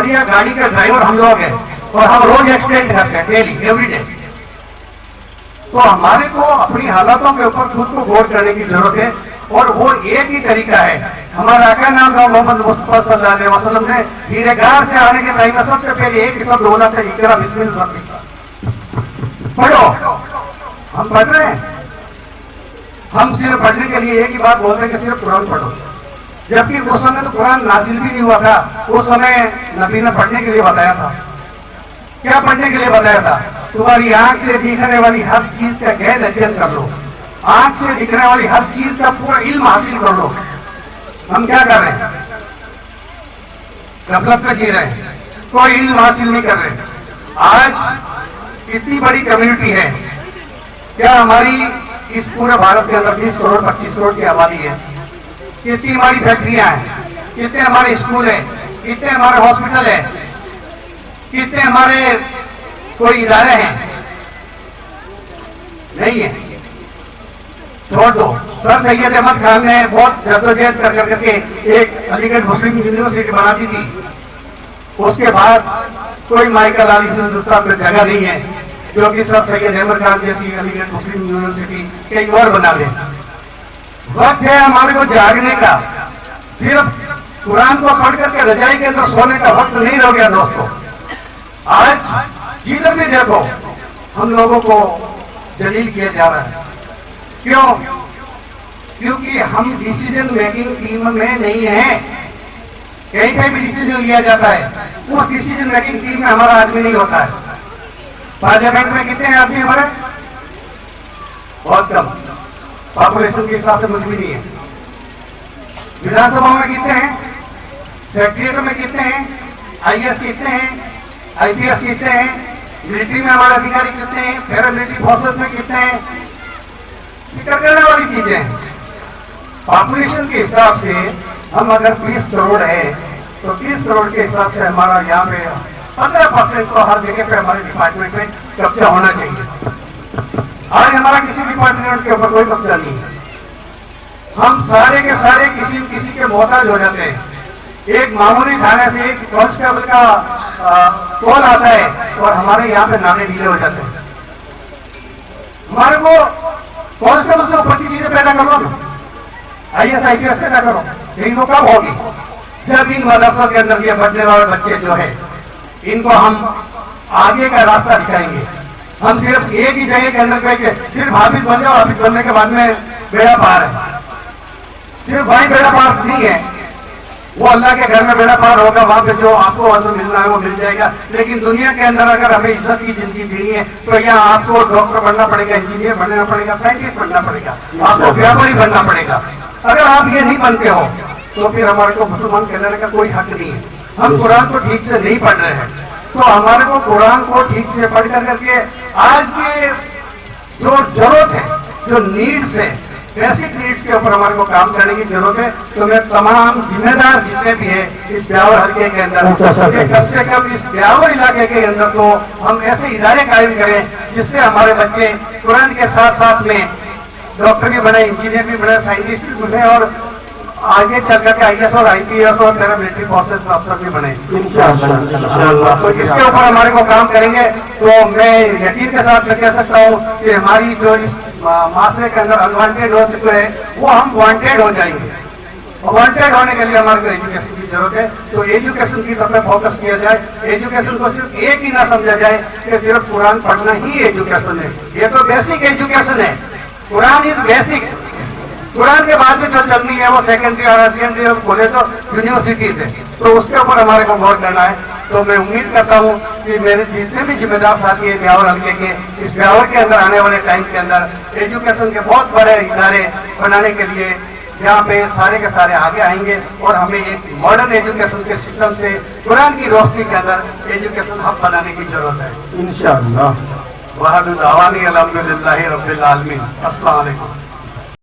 बढ़िया गाड़ी का ड्राइवर हम लोग हैं और हम रोज एक्सीडेंट करते हैं डेली एवरीडे। तो हमारे को अपनी हालातों के ऊपर खुद को गौर करने की जरूरत है और वो एक ही तरीका है। हमारा आका नाम का मोहम्मद मुस्तफा सल्लल्लाहु अलैहि वसल्लम ने हीरेगार से आने के टाइम में सबसे पहले एक ही शब्द बोला था, इकरा बिस्मिल्लाह रब्बिक। पढ़ो, हम पढ़ रहे हैं। हम सिर्फ पढ़ने के लिए एक ही बात बोलते हैं कि सिर्फ कुरान पढ़ो, जबकि उस समय तो कुरान नाजिल भी नहीं हुआ था। उस समय नबी ने पढ़ने के लिए बताया था। क्या पढ़ने के लिए बताया था? तुम्हारी आंख से दिखने वाली हर चीज का गहन अध्ययन कर लो, आंख से दिखने वाली हर चीज का पूरा इल्म हासिल कर लो। हम क्या कर रहे हैं? गफलत में जी रहे हैं, कोई इल्म हासिल नहीं कर रहे। आज इतनी बड़ी कम्युनिटी है, क्या हमारी इस पूरे भारत के अंदर 20 करोड़ 25 करोड़ की आबादी है। कितनी हमारी फैक्ट्रियां हैं, कितने हमारे स्कूल हैं, कितने हमारे हॉस्पिटल है, कितने हमारे कोई इदारे हैं? नहीं है, छोड़ दो। सर सैयद अहमद खान ने बहुत जद्दोजहद कर करके एक अलीगढ़ मुस्लिम यूनिवर्सिटी बना दी थी। उसके बाद कोई माइकल आली हिंदुस्तान में जगह नहीं है जो कि सर सैयद अहमद खान जैसी अलीगढ़ मुस्लिम यूनिवर्सिटी कहीं और बना दे। वक्त है हमारे को जागने का। सिर्फ कुरान को पढ़ करके रजाई के अंदर सोने का वक्त नहीं रह गया दोस्तों। आज जिधर भी देखो हम लोगों को जलील किया जा रहा है। क्यों? क्योंकि हम डिसीजन मेकिंग टीम में नहीं है। कहीं पे भी डिसीजन लिया जाता है, उस डिसीजन मेकिंग टीम में हमारा आदमी नहीं होता है। पार्लियामेंट में कितने हैं आदमी हमारे? बहुत कम, पॉपुलेशन के हिसाब से कुछ भी नहीं है। विधानसभा में कितने हैं? सेक्रेटरी में कितने हैं? आईएएस कितने हैं? आईपीएस कितने हैं? मिलिट्री में हमारे अधिकारी कितने हैं? पैरामिलिट्री फोर्सेस में कितने हैं? फिक्र करने वाली चीजें हैं। पॉपुलेशन के हिसाब से हम अगर 20 करोड़ है तो 20 करोड़ के हिसाब से हमारा यहाँ पे 15% तो हर जगह पे हमारे डिपार्टमेंट में कब्जा होना चाहिए। आज हमारा किसी डिपार्टमेंट के ऊपर कोई कब्जा नहीं है। हम सारे के सारे किसी के मोहताज हो जाते हैं। एक मामूली थाने से एक कांस्टेबल का कॉल आता है और हमारे यहाँ पे नारे ढीले हो जाते हैं। हमारे को कांस्टेबल से ऊपर की चीजें पैदा कर लो ना, आईएएस आईपीएस पैदा करो, लेकिन वो कब होगी? जब इन मदरसों के अंदर ये बढ़ने वाले बच्चे जो है इनको हम आगे का रास्ता दिखाएंगे। हम सिर्फ एक ही जगह के अंदर कहेंगे सिर्फ हाफिज बन जाओ, हाफिज बनने के बाद में बेड़ा पार है। सिर्फ भाई बेड़ा पार नहीं है, वो अल्लाह के घर में बेड़ा पार होगा। वहां पे जो आपको वजन मिलना है वो मिल जाएगा। लेकिन दुनिया के अंदर अगर हमें इज्जत की जिंदगी जीनी है तो यहाँ आपको डॉक्टर बनना पड़ेगा, इंजीनियर बनना पड़ेगा, साइंटिस्ट बनना पड़ेगा, आपको व्यापारी बनना पड़ेगा। अगर आप ये नहीं बनते हो तो फिर हमारे को मुसलमान कहलाने का कोई हक नहीं है। हम कुरान को ठीक से नहीं पढ़ रहे हैं, तो हमारे को कुरान को ठीक से पढ़ करके आज के जो जरूरत है, जो नीड्स है, बेसिक नीड्स के ऊपर हमारे को काम करने की जरूरत है। तो मैं तमाम जिम्मेदार जितने भी है इस ब्यावर हल्के के अंदर, कम से कम इस ब्यावर इलाके के अंदर तो हम ऐसे इदारे कायम करें जिससे हमारे बच्चे कुरान के साथ साथ में डॉक्टर भी बने, इंजीनियर भी बने, साइंटिस्ट भी बने और आगे चल करके आईएएस और आईपीएस और पैरामिलिट्री फोर्सेस में अफसर भी बने इंशाअल्लाह। तो इसके ऊपर हमारे को काम करेंगे तो मैं यकीन के साथ मैं कह सकता हूँ कि हमारी जो इस माशरे के अंदर अनवांटेड हो चुके हैं वो हम वांटेड हो जाएंगे। वांटेड होने के लिए हमारे को एजुकेशन की जरूरत है। तो एजुकेशन की तरफ फोकस किया जाए। एजुकेशन को सिर्फ एक ही ना समझा जाए कि सिर्फ कुरान पढ़ना ही एजुकेशन है। ये तो बेसिक एजुकेशन है। Quran is basic. कुरान के बाद में जो चलनी है वो सेकेंडरी और हायर सेकेंडरी और कॉलेज और यूनिवर्सिटीज है, तो उसके ऊपर हमारे को गौर करना है। तो मैं उम्मीद करता हूँ कि मेरे जितने भी जिम्मेदार साथी है ब्यावर हल्के के, इस ब्यावर के अंदर आने वाले टाइम के अंदर एजुकेशन के बहुत बड़े इदारे बनाने के लिए यहाँ पे सारे के सारे आगे आएंगे और हमें एक मॉडर्न एजुकेशन के सिस्टम से कुरान की रोशनी के अंदर एजुकेशन हब बनाने की जरूरत है इंशाअल्लाह। वह दावानी अल्हम्दुलिल्लाहि रब्बिल आलमीन। अस्सलाम वालेकुम।